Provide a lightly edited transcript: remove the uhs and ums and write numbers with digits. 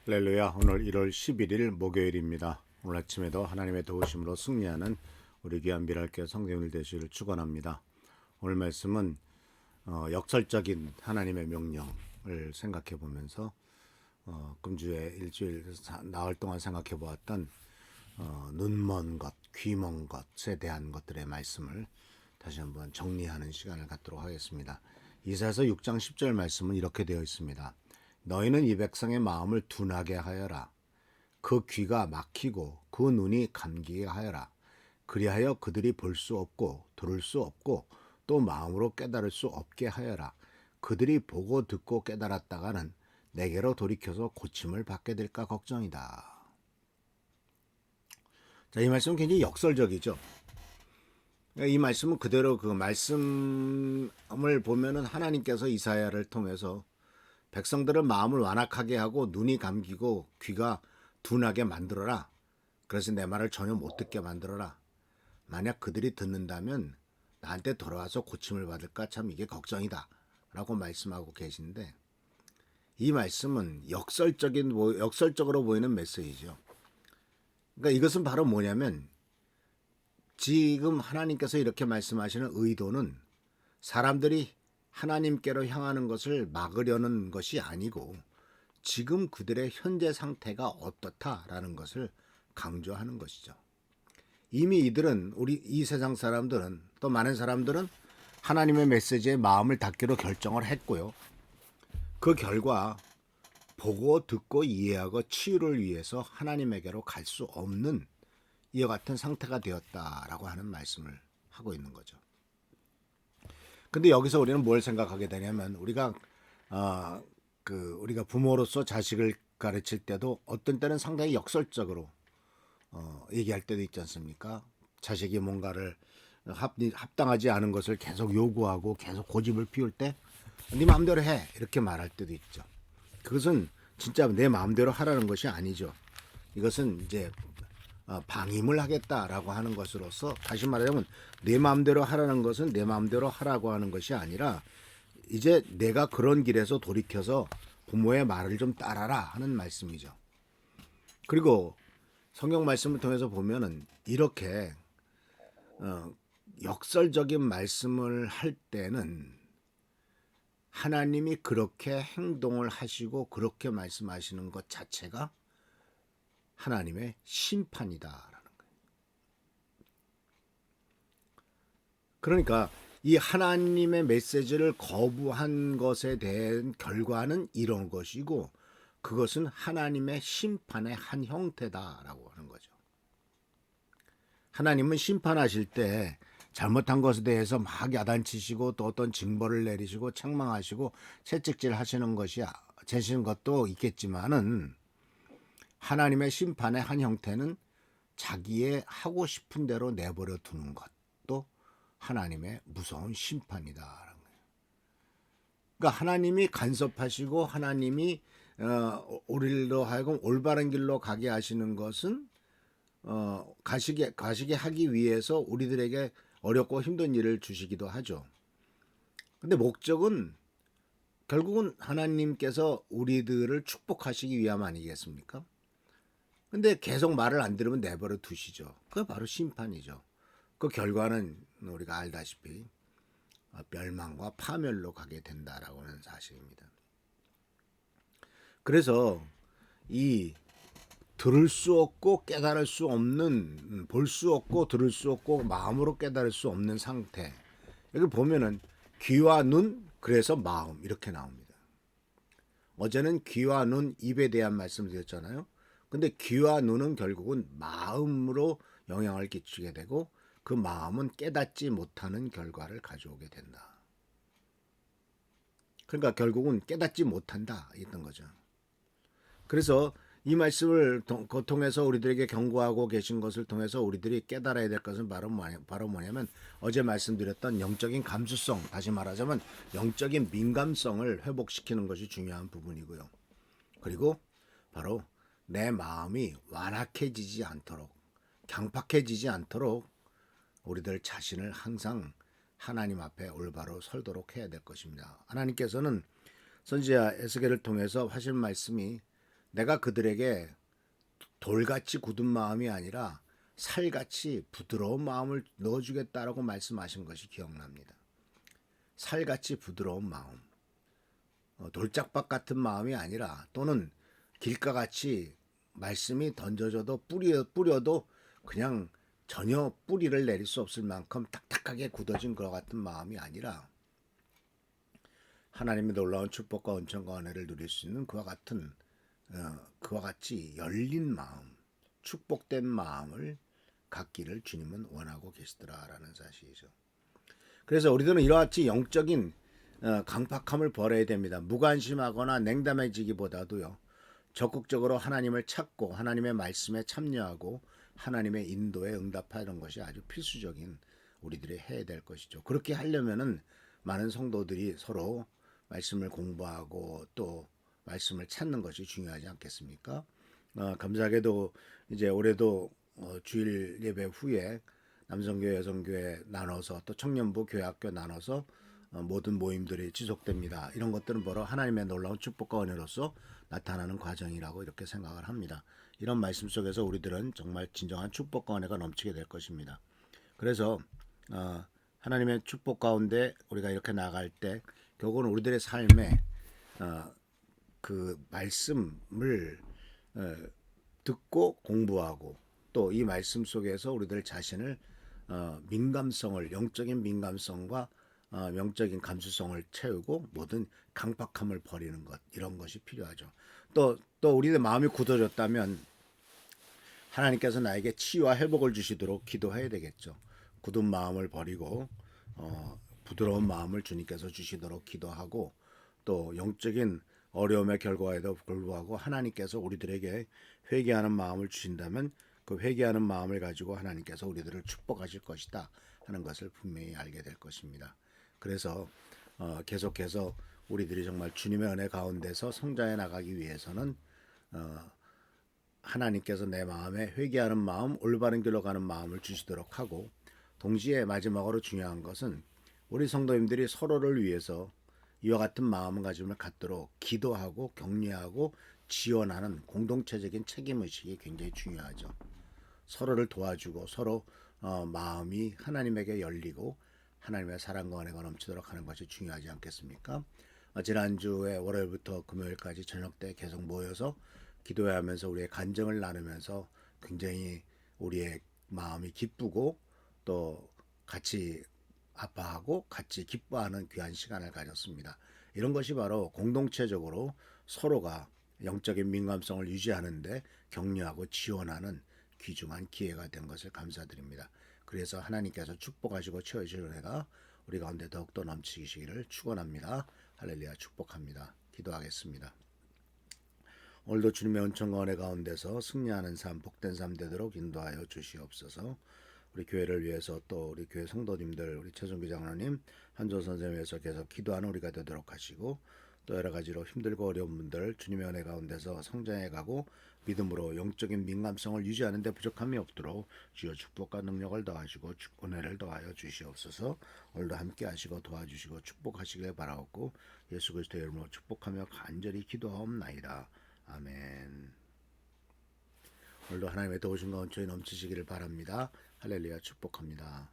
할렐루야. 오늘 1월 11일 목요일입니다. 오늘 아침에도 하나님의 도우심으로 승리하는 우리 귀한 미랄교회 성도님들 되시기를 축원합니다. 오늘 말씀은 역설적인 하나님의 명령을 생각해 보면서 금주에 일주일 나흘 동안 생각해 보았던 눈먼 것, 귀먼 것에 대한 것들의 말씀을 다시 한번 정리하는 시간을 갖도록 하겠습니다. 이사야서 6장 10절 말씀은 이렇게 되어 있습니다. 너희는 이 백성의 마음을 둔하게 하여라. 그 귀가 막히고 그 눈이 감기게 하여라. 그리하여 그들이 볼 수 없고 들을 수 없고 또 마음으로 깨달을 수 없게 하여라. 그들이 보고 듣고 깨달았다가는 내게로 돌이켜서 고침을 받게 될까 걱정이다. 자, 이 말씀은 굉장히 역설적이죠. 이 말씀은 그대로 그 말씀을 보면은 하나님께서 이사야를 통해서 백성들은 마음을 완악하게 하고 눈이 감기고 귀가 둔하게 만들어라. 그래서 내 말을 전혀 못 듣게 만들어라. 만약 그들이 듣는다면 나한테 돌아와서 고침을 받을까 참 이게 걱정이다 라고 말씀하고 계신데, 이 말씀은 역설적으로 보이는 메시지죠. 그러니까 이것은 바로 뭐냐면, 지금 하나님께서 이렇게 말씀하시는 의도는 사람들이 하나님께로 향하는 것을 막으려는 것이 아니고 지금 그들의 현재 상태가 어떻다라는 것을 강조하는 것이죠. 이미 이들은, 우리 이 세상 사람들은, 또 많은 사람들은 하나님의 메시지에 마음을 닫기로 결정을 했고요. 그 결과 보고 듣고 이해하고 치유를 위해서 하나님에게로 갈 수 없는 이와 같은 상태가 되었다라고 하는 말씀을 하고 있는 거죠. 근데 여기서 우리는 뭘 생각하게 되냐면, 우리가 부모로서 자식을 가르칠 때도 어떤 때는 상당히 역설적으로 얘기할 때도 있지 않습니까? 자식이 뭔가를 합당하지 않은 것을 계속 요구하고 계속 고집을 피울 때 네 마음대로 해 이렇게 말할 때도 있죠. 그것은 진짜 내 마음대로 하라는 것이 아니죠. 이것은 이제 방임을 하겠다라고 하는 것으로서, 다시 말하자면 내 마음대로 하라는 것은 내 마음대로 하라고 하는 것이 아니라 이제 내가 그런 길에서 돌이켜서 부모의 말을 좀 따라라 하는 말씀이죠. 그리고 성경 말씀을 통해서 보면은 이렇게 역설적인 말씀을 할 때는 하나님이 그렇게 행동을 하시고 그렇게 말씀하시는 것 자체가 하나님의 심판이다라는 거예요. 그러니까 이 하나님의 메시지를 거부한 것에 대한 결과는 이런 것이고, 그것은 하나님의 심판의 한 형태다라고 하는 거죠. 하나님은 심판하실 때 잘못한 것에 대해서 막 야단치시고 또 어떤 징벌을 내리시고 책망하시고 채찍질 하시는 것도 있겠지만은, 하나님의 심판의 한 형태는 자기의 하고 싶은 대로 내버려 두는 것도 하나님의 무서운 심판이다. 그러니까 하나님이 간섭하시고 하나님이 우리로 하여금 올바른 길로 가게 하시는 것은 가시게 하기 위해서 우리들에게 어렵고 힘든 일을 주시기도 하죠. 근데 목적은 결국은 하나님께서 우리들을 축복하시기 위함 아니겠습니까? 근데 계속 말을 안 들으면 내버려 두시죠. 그게 바로 심판이죠. 그 결과는 우리가 알다시피 멸망과 파멸로 가게 된다라고 하는 사실입니다. 그래서 이 들을 수 없고 깨달을 수 없는, 볼 수 없고 들을 수 없고 마음으로 깨달을 수 없는 상태, 여기 보면은 귀와 눈, 그래서 마음 이렇게 나옵니다. 어제는 귀와 눈, 입에 대한 말씀을 드렸잖아요. 근데 귀와 눈은 결국은 마음으로 영향을 끼치게 되고 그 마음은 깨닫지 못하는 결과를 가져오게 된다. 그러니까 결국은 깨닫지 못한다 했던 거죠. 그래서 이 말씀을 통해서 우리들에게 경고하고 계신 것을 통해서 우리들이 깨달아야 될 것은 바로 뭐냐면 어제 말씀드렸던 영적인 감수성, 다시 말하자면 영적인 민감성을 회복시키는 것이 중요한 부분이고요. 그리고 바로 내 마음이 완악해지지 않도록, 강팍해지지 않도록 우리들 자신을 항상 하나님 앞에 올바로 설도록 해야 될 것입니다. 하나님께서는 선지자 에스겔을 통해서 하신 말씀이 내가 그들에게 돌같이 굳은 마음이 아니라 살같이 부드러운 마음을 넣어주겠다라고 말씀하신 것이 기억납니다. 살같이 부드러운 마음, 돌짝밭 같은 마음이 아니라 또는 길가같이 말씀이 던져져도 뿌려도 그냥 전혀 뿌리를 내릴 수 없을 만큼 딱딱하게 굳어진 것 같은 마음이 아니라 하나님의 놀라운 축복과 은총과 은혜를 누릴 수 있는 그와 같이 열린 마음, 축복된 마음을 갖기를 주님은 원하고 계시더라라는 사실이죠. 그래서 우리들은 이와 같이 영적인 강팍함을 버려야 됩니다. 무관심하거나 냉담해지기보다도요. 적극적으로 하나님을 찾고 하나님의 말씀에 참여하고 하나님의 인도에 응답하는 것이 아주 필수적인 우리들이 해야 될 것이죠. 그렇게 하려면은 많은 성도들이 서로 말씀을 공부하고 또 말씀을 찾는 것이 중요하지 않겠습니까? 감사하게도 이제 올해도 주일 예배 후에 남성교회, 여성교회 나눠서 또 청년부, 교회학교 나눠서 모든 모임들이 지속됩니다. 이런 것들은 바로 하나님의 놀라운 축복과 은혜로서 나타나는 과정이라고 이렇게 생각을 합니다. 이런 말씀 속에서 우리들은 정말 진정한 축복과 은혜가 넘치게 될 것입니다. 그래서 하나님의 축복 가운데 우리가 이렇게 나갈 때 결국은 우리들의 삶에 그 말씀을 듣고 공부하고 또 이 말씀 속에서 우리들 자신을 민감성을 영적인 민감성과 영적인 감수성을 채우고 모든 강박함을 버리는 것 이런 것이 필요하죠. 또 우리의 마음이 굳어졌다면 하나님께서 나에게 치유와 회복을 주시도록 기도해야 되겠죠. 굳은 마음을 버리고 부드러운 마음을 주님께서 주시도록 기도하고 또 영적인 어려움의 결과에도 불구하고 하나님께서 우리들에게 회개하는 마음을 주신다면 그 회개하는 마음을 가지고 하나님께서 우리들을 축복하실 것이다 하는 것을 분명히 알게 될 것입니다. 그래서 계속해서 우리들이 정말 주님의 은혜 가운데서 성장해 나가기 위해서는 하나님께서 내 마음에 회개하는 마음, 올바른 길로 가는 마음을 주시도록 하고 동시에 마지막으로 중요한 것은 우리 성도님들이 서로를 위해서 이와 같은 마음을 갖도록 기도하고 격려하고 지원하는 공동체적인 책임의식이 굉장히 중요하죠. 서로를 도와주고 서로 마음이 하나님에게 열리고 하나님의 사랑과 은혜가 넘치도록 하는 것이 중요하지 않겠습니까? 지난주에 월요일부터 금요일까지 저녁 때 계속 모여서 기도해야 하면서 우리의 간증을 나누면서 굉장히 우리의 마음이 기쁘고 또 같이 아파하고 같이 기뻐하는 귀한 시간을 가졌습니다. 이런 것이 바로 공동체적으로 서로가 영적인 민감성을 유지하는데 격려하고 지원하는 귀중한 기회가 된 것을 감사드립니다. 그래서 하나님께서 축복하시고 채워주실 은혜가 우리 가운데 더욱더 넘치시기를 축원합니다. 할렐루야 축복합니다. 기도하겠습니다. 오늘도 주님의 은총과 은혜 가운데서 승리하는 삶, 복된 삶 되도록 인도하여 주시옵소서. 우리 교회를 위해서 또 우리 교회 성도님들, 우리 최종기 장로님, 한조 선생님 위해서 계속 기도하는 우리가 되도록 하시고 또 여러 가지로 힘들고 어려운 분들 주님의 은혜 가운데서 성장해 가고 믿음으로 영적인 민감성을 유지하는 데 부족함이 없도록 주여 축복과 능력을 더하시고 은혜를 더하여 주시옵소서. 오늘도 함께 하시고 도와주시고 축복하시길 바라옵고 예수 그리스도의 이름으로 축복하며 간절히 기도하옵나이다. 아멘. 오늘도 하나님의 도우심과 은총이 넘치시기를 바랍니다. 할렐루야 축복합니다.